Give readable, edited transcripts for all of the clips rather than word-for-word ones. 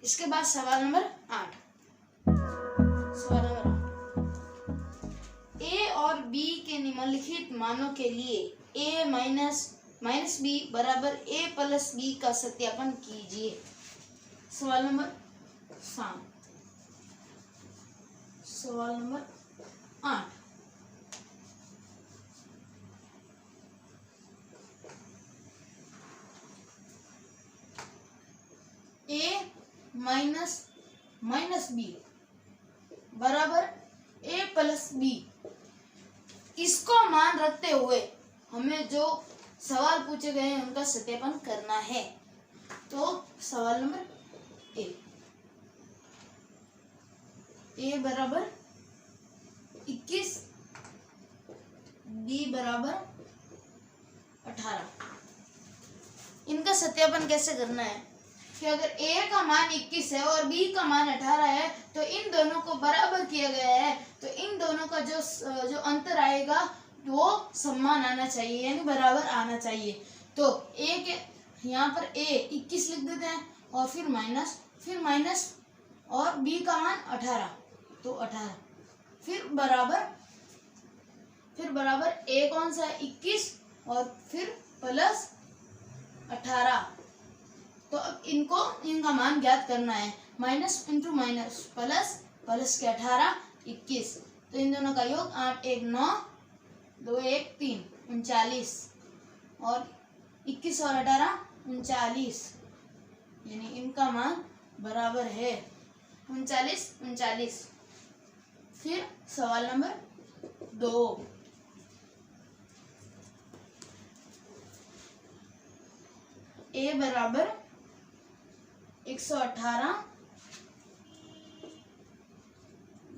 इसके बाद सवाल नंबर 8। सवाल नंबर 8, ए और बी के निम्नलिखित मानों के लिए ए माइनस बी बराबर ए प्लस बी का सत्यापन कीजिए। सवाल नंबर 7। सवाल नंबर 8, ए माइनस बी बराबर ए प्लस बी, इसको मान रखते हुए हमें जो सवाल पूछे गए हैं उनका सत्यापन करना है। तो सवाल नंबर ए बराबर 21, बी बराबर 18। इनका सत्यापन कैसे करना है कि अगर a का मान 21 है और b का मान 18 है तो इन दोनों को बराबर किया गया है, तो इन दोनों का जो अंतर आएगा वो समान आना चाहिए, यानी बराबर आना चाहिए। तो a के यहाँ पर a 21 लिख देते हैं और फिर माइनस और b का मान 18, तो 18 फिर बराबर a कौन सा है 21 और फिर प्लस 18। तो अब इनका मान ज्ञात करना है। माइनस इंटू माइनस प्लस के 18 21, तो इन दोनों का योग 8 1 9 2 1 3 39 और 21 और 18 39, यानी इनका मान बराबर है 39। फिर सवाल नंबर 2, ए बराबर 118,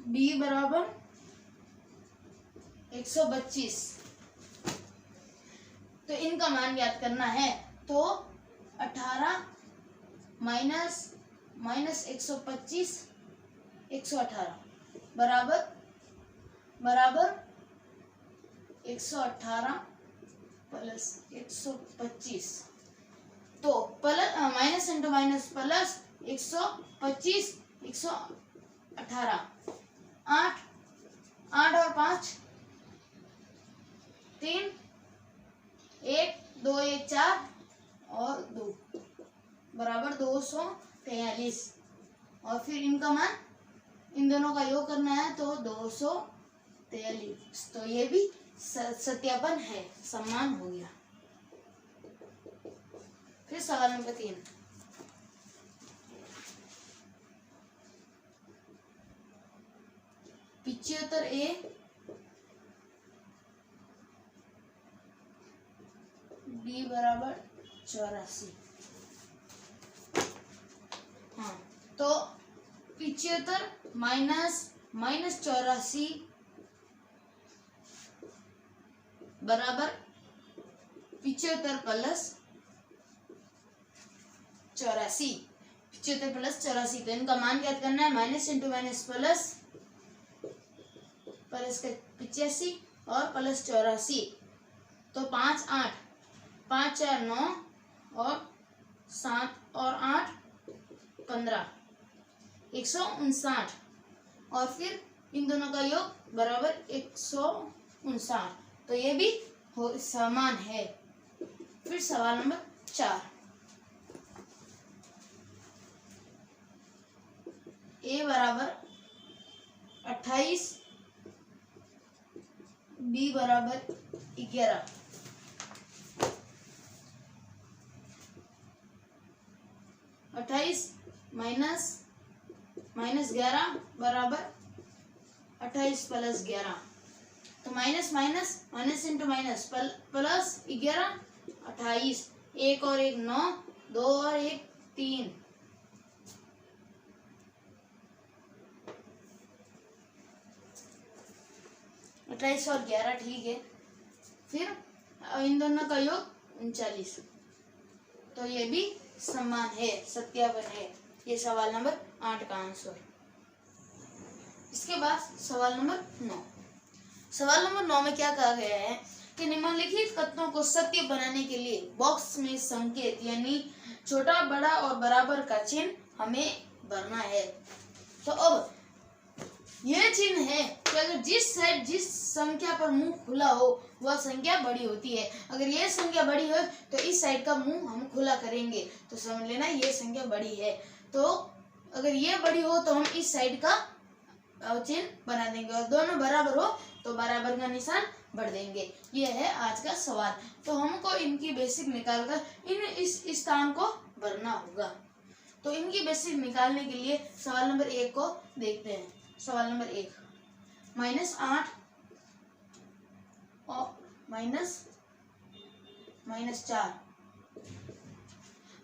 बी बराबर 125, तो इनका मान ज्ञात करना है। तो 18 माइनस 125 118 बराबर 118 प्लस 125, तो माइनस इंटू माइनस प्लस 125 118 8 और 5 3 1 2 1 4 और 2 बराबर 243, और फिर इनका मान इन दोनों का योग करना है तो 243, तो ये भी सत्यापन है, समान हो गया। फिर सवाल नंबर 3, पिछहत्तर ए बी बराबर 84। हाँ, तो 75 माइनस 84 बराबर 75 प्लस 84, 75 प्लस 84, तो इनका मान ज्ञात करना है। माइनस इंटू माइनस प्लस का 85 और प्लस 84, तो 5 8 5 4 9 और 7 और 8 15 159, और फिर इन दोनों का योग बराबर 159, तो ये भी समान है। फिर सवाल नंबर 4, ए बराबर 28, बी बराबर 11, 28 माइनस 11 बराबर 28 प्लस 11, तो माइनस इंटू माइनस प्लस 11 28, 1 और 1 9 2 और 1 3, 28 और 11 ठीक है। फिर इन दोनों का योग 39, तो ये भी समान है, सत्यापन है। ये सवाल नंबर 8 का आंसर। इसके बाद सवाल नंबर 9। सवाल नंबर 9 में क्या कहा गया है कि निम्नलिखित कथनों को सत्य बनाने के लिए बॉक्स में संकेत यानी छोटा, बड़ा और बराबर का चिन्ह हमें भरना है। तो अब यह चिन्ह है कि अगर जिस साइड जिस संख्या पर मुंह खुला हो वह संख्या बड़ी होती है। अगर यह संख्या बड़ी हो तो इस साइड का मुंह हम खुला करेंगे, तो समझ लेना यह संख्या बड़ी है। तो अगर ये बड़ी हो तो हम इस साइड का चिन्ह बना देंगे, और दोनों बराबर हो तो बराबर का निशान बढ़ देंगे। ये है आज का सवाल। तो हमको इनकी बेसिक निकालकर इस स्थान को भरना होगा। तो इनकी बेसिक निकालने के लिए सवाल नंबर 1 को देखते हैं। सवाल नंबर 1, -8 और -4।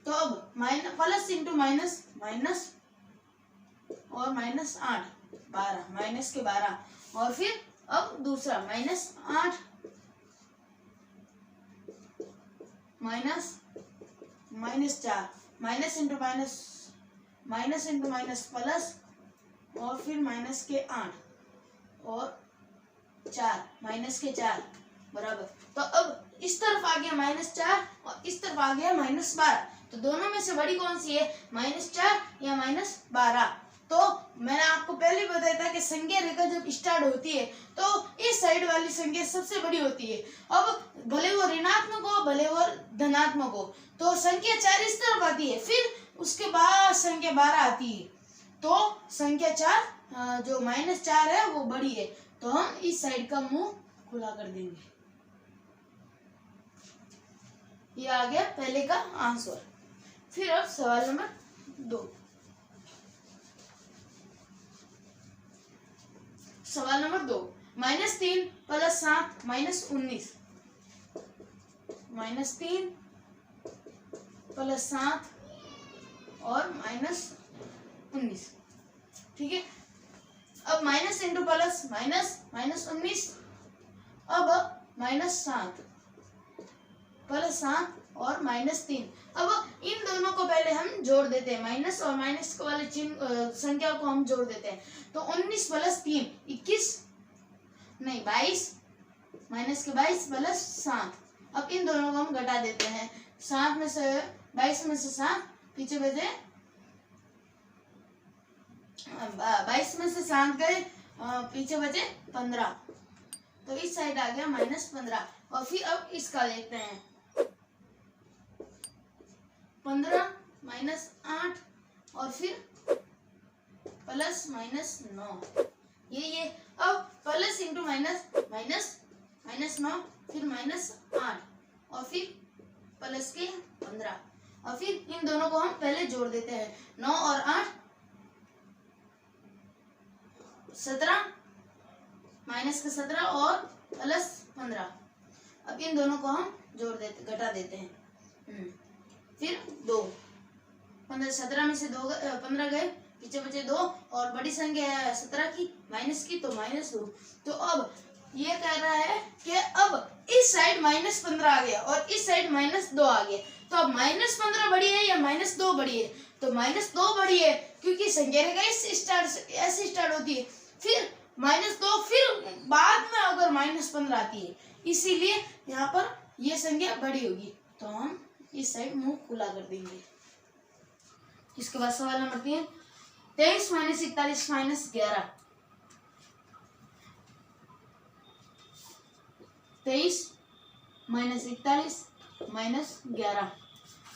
तो अब प्लस इंटू माइनस, माइनस और -8, 12, माइनस के 12। और फिर अब दूसरा -8 -4, minus into minus, minus into minus plus, और फिर माइनस के 8 और 4, माइनस के 4 बराबर। तो अब इस तरफ आ गया -4 और इस तरफ आ गया -12। तो दोनों में से बड़ी कौन सी है, -4 या -12? तो मैंने आपको पहले बताया था कि संख्या रेखा जब स्टार्ट होती है तो इस साइड वाली संख्या सबसे बड़ी होती है। अब भले वो ऋणात्मक हो भले वो धनात्मक हो, तो संख्या 4 इस तरफ आती है, फिर उसके बाद संख्या 12 आती है। तो संख्या 4 जो -4 है वो बड़ी है, तो हम इस साइड का मुंह खुला कर देंगे। ये आ गया पहले का आंसर। फिर अब सवाल नंबर 2। सवाल नंबर 2, -3 + 7 -19। -3 + 7 और -19। ठीक है। अब माइनस इंटू प्लस, माइनस, -19। अब -7 + 7 और -3। अब इन दोनों को पहले हम जोड़ देते हैं, माइनस और माइनस वाले चिन्ह संख्या को हम जोड़ देते हैं। तो 19 + 3 21, नहीं 22, माइनस के 22 + 7। अब इन दोनों को हम घटा देते हैं। 7 में से 22 में से 7 पीछे बचे, 22 में से 7 गए, पीछे बचे 15। तो इस साइड आ गया -15। और फिर अब इसका देखते हैं, 15 -8 और फिर प्लस -9। ये अब प्लस इंटू माइनस, -9, फिर -8 और फिर प्लस के 15। और फिर इन दोनों को हम पहले जोड़ देते हैं। 9 और 8 17, माइनस के 17 और प्लस 15। अब इन दोनों को हम जोड़ देते, घटा देते हैं। फिर 2, 15, 17 में से 2 15 गए, पीछे बचे 2, और बड़ी संख्या है 17 की, माइनस की, तो -2। तो अब ये कह रहा है कि अब इस साइड -15 आ गया और इस साइड -2 आ गया। तो अब -15 बड़ी है या -2 बड़ी है? तो -2 बड़ी है, क्योंकि संख्या रेखा ऐसे स्टार्ट होती है, फिर -2, फिर बाद में अगर -15 आती है, इसीलिए यहाँ पर ये संख्या बड़ी होगी। तो हम इस साइड मुंह खुला कर देंगे। इसके बाद सवाल नंबर 3, 23 - 41 - 11। 23 - 41 - 11।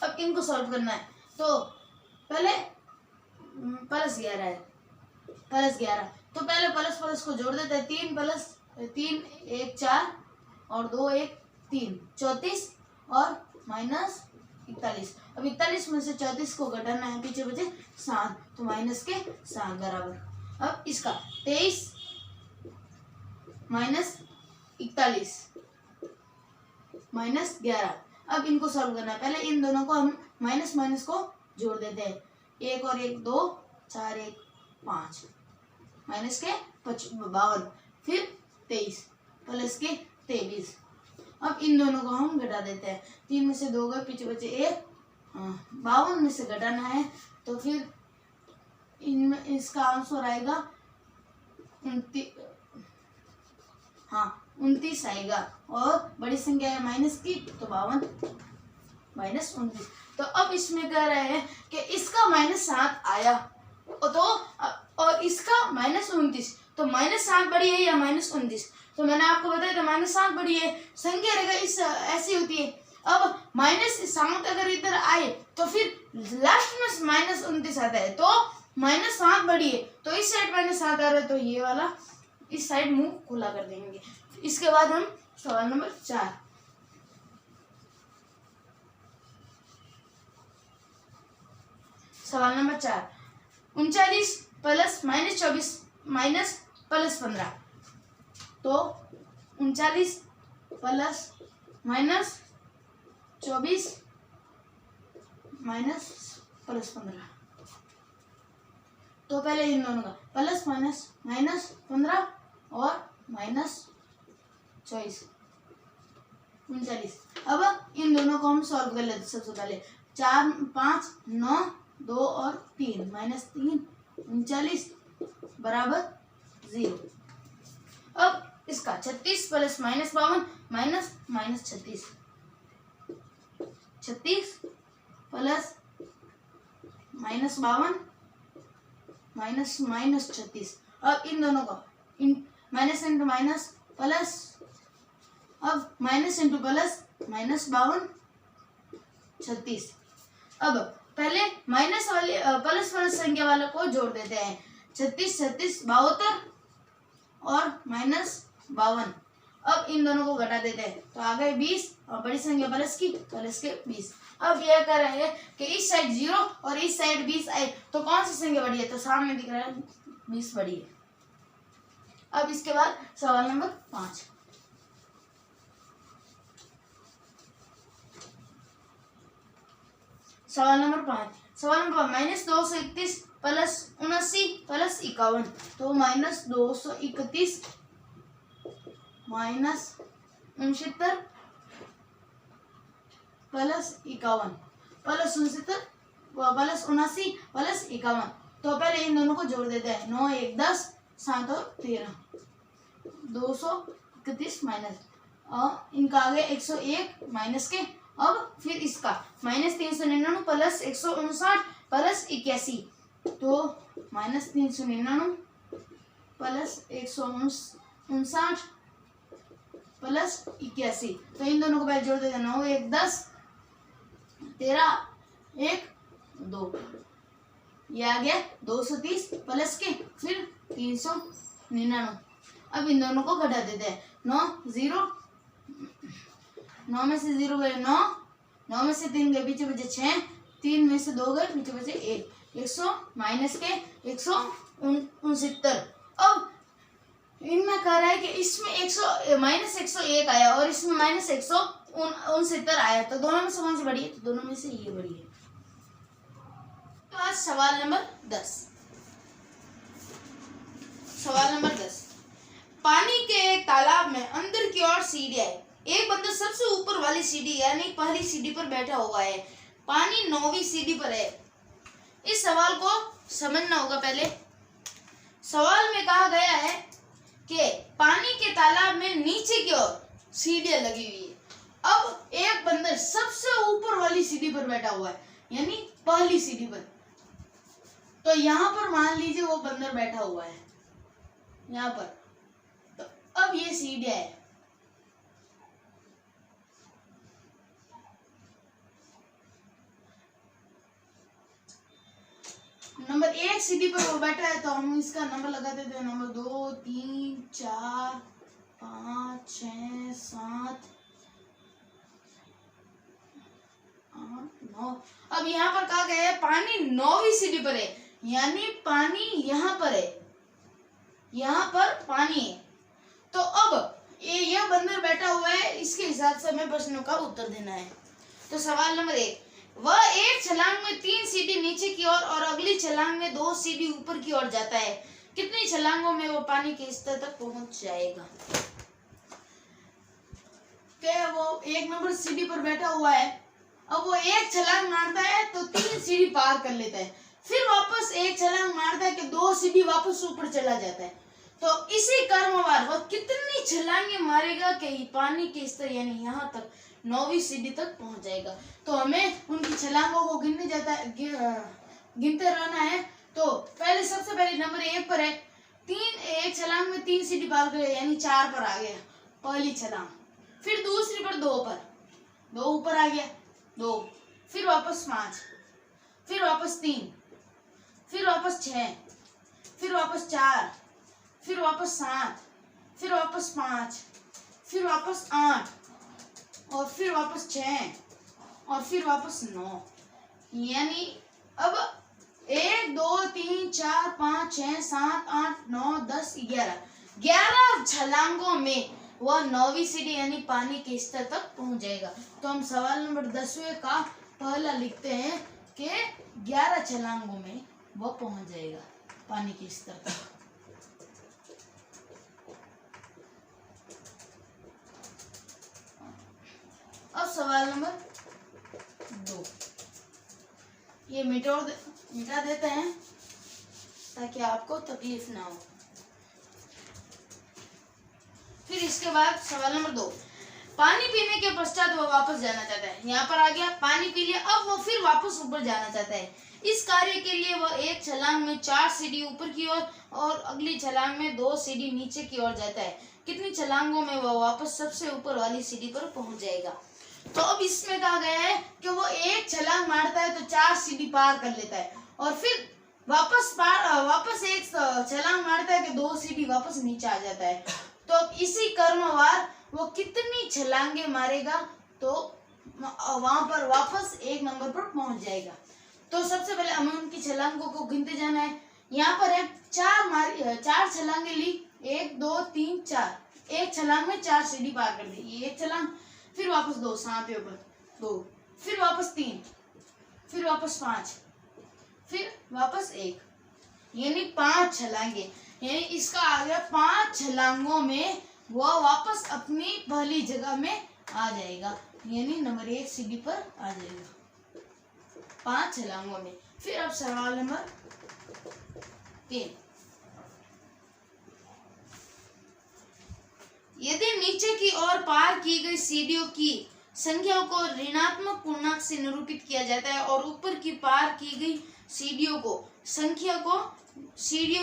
अब इनको सॉल्व करना है। तो पहले +11 है, +11। तो पहले प्लस को जोड़ देते हैं। 3 + 3 1 4 और 2 1 3, 34 और -41। अब 41 में से 34 को घटाना है, पीछे बचे 7, तो माइनस के 7 बराबर। अब इसका 23 - 41 - 11। अब इनको सॉल्व करना है। पहले इन दोनों को हम माइनस को जोड़ देते हैं। 1 और 1 2, 4 1 5, माइनस के 52, फिर 23 प्लस के 23। अब इन दोनों को हम घटा देते हैं। 3 में से 2 गए, पीछे बचे 1, 52 में से घटाना है, तो फिर इनमें इसका आंसर आएगा 29 आएगा, और बड़ी संख्या है माइनस की, तो 52 माइनस 29। तो अब इसमें कह रहे हैं कि इसका -7 आया तो और इसका -29, तो -7 बड़ी है या -29? तो मैंने आपको बताया था -7 बड़ी है, संख्या रेखा इस ऐसी होती है। अब -7 अगर इधर आए तो फिर लास्ट में -29 आता है, तो -7 बड़ी है, तो इस साइड -7 आ रहा है, तो ये वाला इस साइड मुंह खुला कर देंगे। इसके बाद हम सवाल नंबर 4, सवाल नंबर 4, 39 प्लस -24 माइनस प्लस 15, तो 39 प्लस -24 माइनस प्लस 15, तो पहले इन दोनों का प्लस माइनस -15 और -24 39। अब इन दोनों को हम सॉल्व कर लेते। सबसे पहले 4 5 9 2 और 3 -3 39 बराबर 0। अब इसका 36 प्लस -52 माइनस -36, 36 प्लस -52 माइनस -36। अब इन दोनों का माइनस इंटू माइनस प्लस, अब माइनस इंटू प्लस -52 36। अब पहले माइनस वाले प्लस वाले संख्या वाले को जोड़ देते हैं। 36 36 72 और -52। अब इन दोनों को घटा देते हैं, तो आ गए 20 और बड़ी संख्या प्लस के 20। अब यह कर रहे हैं कि इस साइड 0 और इस साइड 20 आए, तो कौन सी संख्या बड़ी है? तो सामने दिख रहा है 20 बड़ी है। अब इसके बाद सवाल नंबर 5, सवाल नंबर 5 -231 प्लस 79 प्लस 51, तो -231 minus 69 plus 51 plus 69 plus 79 plus 51। तो पहले इन दोनों को जोड़ देते हैं। 9 1 10 7 और 13 231 माइनस, और इनका आ गया 101 माइनस के। अब फिर इसका -399 प्लस 159 प्लस 81, तो -399 प्लस 159 प्लस 81। तो इन दोनों को पहले जोड़ देते हैं। 9 1 10 13 1 2, ये आ गया 230 प्लस के फिर 399। अब इन दोनों को घटा देते हैं। 9 में से 0 गए 9, 9 में से 3 गए पीछे बचे 6, 3 में से 2 गए पीछे बचे 1, 100 माइनस के 169। अब इनमें कह रहा है कि इसमें -101 आया और इसमें -169 आया, तो दोनों में से कौन सी बड़ी है? तो दोनों में से ये बड़ी है। तो आज सवाल नंबर 10, सवाल नंबर 10, पानी के एक तालाब में अंदर की ओर सीढ़ियां है। एक बंदा सबसे ऊपर वाली सीढ़ी यानी पहली सीढ़ी पर बैठा हुआ है, पानी 9वीं सीढ़ी पर है। इस सवाल को समझना होगा। पहले सवाल में कहा गया है कि पानी के तालाब में नीचे की ओर सीढ़ियां लगी हुई है। अब एक बंदर सबसे ऊपर वाली सीढ़ी पर बैठा हुआ है, यानी पहली सीढ़ी पर। तो यहाँ पर मान लीजिए वो बंदर बैठा हुआ है यहाँ पर, तो अब ये सीढ़ियां है। नंबर 1 सीढ़ी पर वो बैठा है, तो हम इसका नंबर लगा देते हैं। नंबर 2 3 4 5 6 7 8 9। अब यहाँ पर कहा गया है पानी 9वीं सीढ़ी पर है, यानी पानी यहाँ पर है, यहाँ पर पानी है। तो अब यह बंदर बैठा हुआ है, इसके हिसाब से हमें प्रश्नों का उत्तर देना है। तो सवाल नंबर 1, वह एक छलांग में 3 सीढ़ी नीचे की ओर और अगली छलांग में 2 सीढ़ी ऊपर की ओर जाता है। कितनी छलांगों में वो पानी के स्तर तक पहुंच जाएगा? क्या वो 1 नंबर सीढ़ी पर बैठा हुआ है, अब वो एक छलांग मारता है तो 3 सीढ़ी पार कर लेता है, फिर वापस एक छलांग मारता है कि 2 सीढ़ी वापस ऊपर चला जाता है। तो इसी क्रमवार वह कितनी छलांगे मारेगा कि पानी के स्तर यानी यहाँ तक 9वीं सीढ़ी तक पहुंच जाएगा। तो हमें उनकी छलांगों को गिनते रहना है। तो पहले सबसे पहले नंबर 1 पर है, एक छलांग में 3 सीढ़ी पार कर यानी 4 पर आ गया पहली छलांग। फिर दूसरी पर 2 पर, 2 ऊपर आ गया 2, फिर वापस 5, फिर वापस 3, फिर वापस 6, फिर वापस 4, फिर वापस 7, फिर वापस 5, फिर वापस 8 और फिर वापस 6 और फिर वापस 9। यानी अब 1 2 3 4 5 6 7 8 9 10 11 छलांगों में वह 9वीं सीढ़ी यानी पानी के स्तर तक पहुंच जाएगा। तो हम सवाल नंबर 10वें का पहला लिखते हैं कि 11 छलांगों में वह पहुंच जाएगा पानी के स्तर तक। अब सवाल नंबर 2, ये मिटा देते हैं ताकि आपको तकलीफ ना हो। फिर इसके बाद सवाल नंबर 2, पानी पीने के पश्चात वो वापस जाना चाहता है। यहाँ पर आ गया पानी पी लिया, अब वो फिर वापस ऊपर जाना चाहता है। इस कार्य के लिए वह एक छलांग में 4 सीढ़ी ऊपर की ओर और अगली छलांग में 2 सीढ़ी नीचे की ओर जाता है। कितनी छलांगों में वह वापस सबसे ऊपर वाली सीढ़ी पर पहुंच जाएगा? तो अब इसमें कहा गया है कि वो एक छलांग मारता है तो 4 सीढ़ी पार कर लेता है और फिर वापस एक छलांग मारता है कि 2 सीढ़ी वापस नीचे आ जाता है। तो अब इसी क्रमवार वो कितनी छलांगे मारेगा तो वहां पर वापस 1 नंबर पर पहुंच जाएगा। तो सबसे पहले हमें उनकी छलांगों को गिनते जाना है। यहाँ पर है 4 छलांगे ली, 1 2 3 4, एक छलांग में 4 सीढ़ी पार कर दी, ये एक छलांग, फिर वापस 2 7 ऊपर 2, फिर वापस 3, फिर वापस 5, फिर वापस 1, यानी 5 छलांगे। यानी इसका आ गया 5 छलांगों में वह वापस अपनी पहली जगह में आ जाएगा, यानी नंबर 1 सीढ़ी पर आ जाएगा 5 छलांगों में। फिर अब सवाल नंबर 3, यदि नीचे की ओर पार की गई सीढ़ियों की संख्या को ऋणात्मक पूर्णांक से निरूपित किया जाता है और ऊपर की पार की गई सीढ़ियों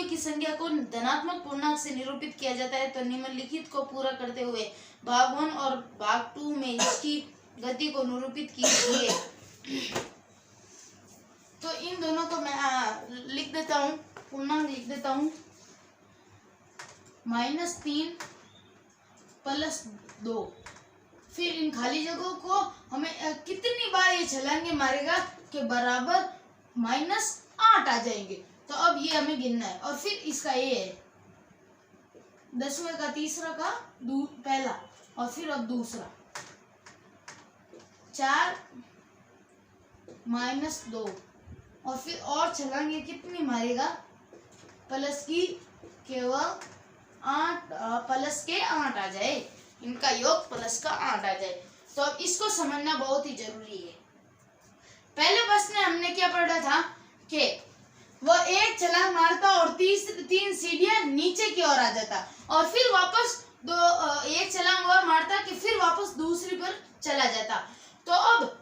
की संख्या को धनात्मक पूर्णांक से निरूपित किया जाता है, तो निम्नलिखित को पूरा करते हुए भाग 1 और भाग 2 में इसकी गति को निरूपित कीजिए। तो इन दोनों को मैं लिख देता हूँ, पूर्णांक लिख देता हूँ, -3 + 2। फिर इन खाली जगहों को हमें कितनी बार ये छलांगे मारेगा कि बराबर -8 आ जाएंगे। तो अब ये हमें गिनना है और फिर इसका ये है 10वें का तीसरा का पहला और फिर अब दूसरा 4 - 2 और फिर और छलांगे कितनी मारेगा प्लस की केवल 8 प्लस के 8 आ जाए, इनका योग प्लस का 8 आ जाए। तो अब इसको समझना बहुत ही जरूरी है। पहले प्रश्न में हमने क्या पढ़ा था कि वह एक छलांग मारता और 3 सीढ़ियां नीचे की ओर आ जाता और फिर वापस एक छलांग और मारता कि फिर वापस दूसरी पर चला जाता। तो अब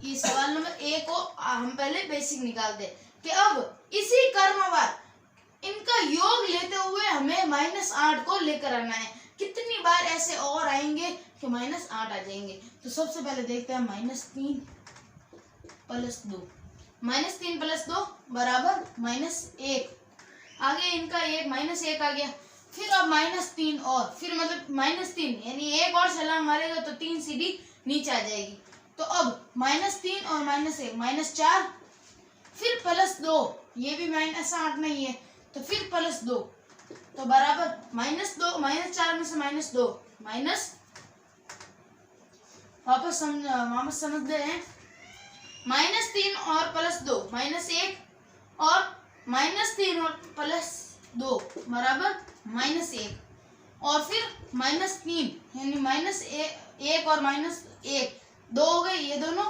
ये सवाल नंबर 1 को हम पहले बेसिक निकाल दे कि अब इसी क्रमवार इनका योग लेते हुए हमें -8 को लेकर आना है। कितनी बार ऐसे और आएंगे कि -8 आ जाएंगे? तो सबसे पहले देखते हैं -3 + 2, -3 + 2 बराबर -1 आगे इनका -1 आ गया। फिर अब -3 और फिर मतलब -3 यानी एक और छलांग मारेगा तो 3 सीढ़ी नीचे आ जाएगी। तो अब -3 और -1 -4, फिर +2, ये भी -8 नहीं है तो फिर +2 तो बराबर -2 -4 में से -2 वापस समझते हैं। -3 और +2 -1 और -3 और +2 बराबर -1 और फिर -3 यानी -1 और -1 2 हो गए, ये दोनों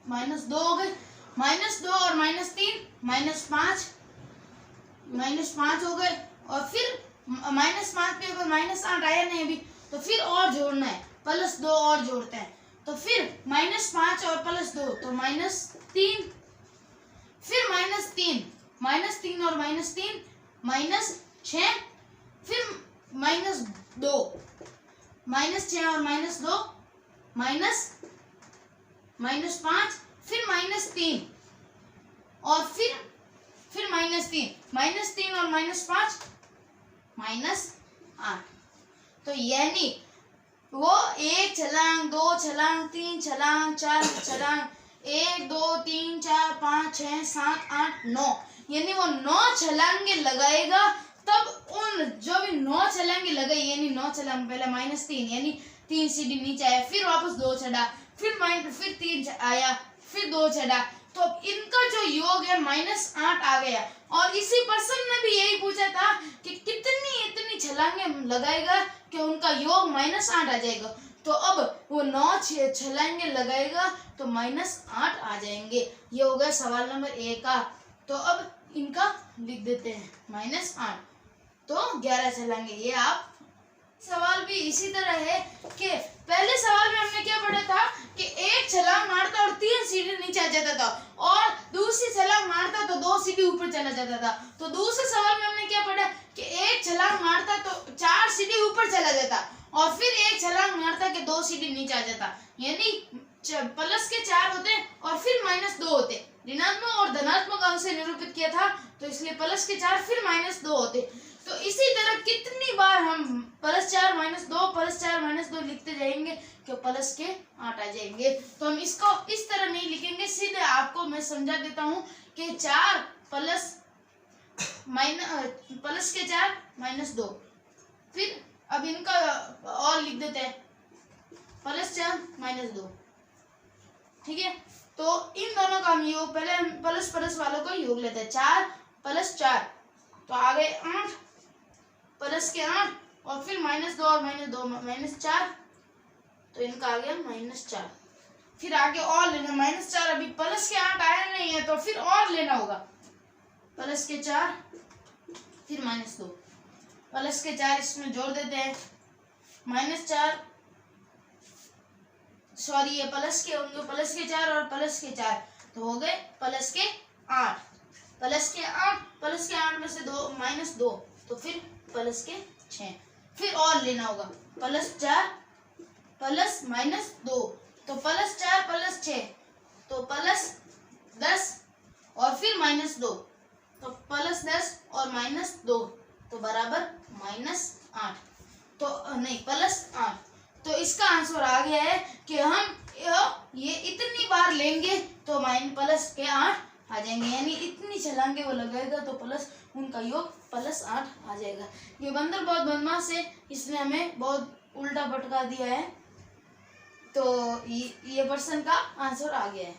-2 हो गए, -2 और -3 -5 हो गए और फिर -5 के ऊपर -8 आया नहीं अभी, तो फिर और जोड़ना है, +2 और जोड़ते हैं, तो फिर -5 और +2 तो -3, फिर -3 और -3 -6, फिर -2, -6 और -2 -5, फिर -3 और फिर -3 -3 और -5 -8। तो यानी वो 1 छलांग, 2 छलांग, 3 छलांग, 4 छलांग, 1 2 3 4 5 6 7 8 9, यानी वो 9 छलांगे लगाएगा। तब उन जो भी 9 छलांगे लगाई, यानी 9 छलांग, पहले -3 यानी 3 सीढ़ी नीचे आया, फिर वापस 2 चढ़ा, फिर 3 आया, फिर 2 चढ़ा, तो इनका जो योग है -8 आ गया। और इसी पर्सन ने भी यही पूछा था कि इतनी छलांगे लगाएगा कि उनका योग -8 आ जाएगा। तो अब वो 9 छलांगे लगाएगा तो -8 आ जाएंगे। ये हो गया सवाल नंबर 1 का। तो अब इनका लिख देते हैं -8, तो 11 छलांगे। ये आप सवाल भी इसी तरह है कि पहले सवाल में हमने क्या पढ़ा था कि 1 छलांग मारता और 3 सीढ़ी नीचे आ जाता था, और दूसरी छलांग मारता तो 2 सीढ़ी ऊपर चला जाता था। तो दूसरे सवाल में हमने क्या पढ़ा कि 1 छलांग मारता तो 4 सीढ़ी ऊपर चला जाता, और फिर 1 छलांग मारता कि 2 सीढ़ी नीचे आ जाता, यानी प्लस के 4 होते और फिर -2 होते। ऋणात्मक और धनात्मक अंक से निरूपित किया था, तो इसलिए प्लस के 4 फिर -2 होते। तो इसी तरह कितनी बार हम +4 -2 +4 -2 लिखते जाएंगे कि प्लस के 8 आ जाएंगे। तो हम इसको इस तरह नहीं लिखेंगे, सीधे आपको मैं समझा देता हूँ कि 4 प्लस के 4 -2, फिर अब इनका और लिख देते हैं +4 -2, ठीक है। तो इन दोनों का हम योग, पहले हम प्लस वालों को योग लेते हैं, 4 + 4 तो आ गए 8, प्लस के 8 और फिर -2 और -2 -4, तो इनका आ गया -4। फिर आगे और लेना -4, अभी प्लस के 8 आया नहीं है तो फिर और लेना होगा, प्लस के 4 फिर -2, प्लस के 4 इसमें जोड़ देते हैं, -4 सॉरी ये प्लस के होंगे, प्लस के 4 और प्लस के 4 तो हो गए प्लस के 8, प्लस के 8 में से 2 -2 तो फिर प्लस के 6, फिर और लेना होगा +4 प्लस -2 तो +4 + 6 तो +10 और फिर -2 तो +10 और -2 तो बराबर -8, तो नहीं +8। तो इसका आंसर आ गया है कि हम ये इतनी बार लेंगे तो प्लस के 8 आ जाएंगे, यानी इतनी छलांगे वो लगाएगा तो प्लस उनका योग +8 आ जाएगा। ये बंदर बहुत बदमाश है, इसने हमें बहुत उल्टा भटका दिया है। तो ये पर्सन का आंसर आ गया है।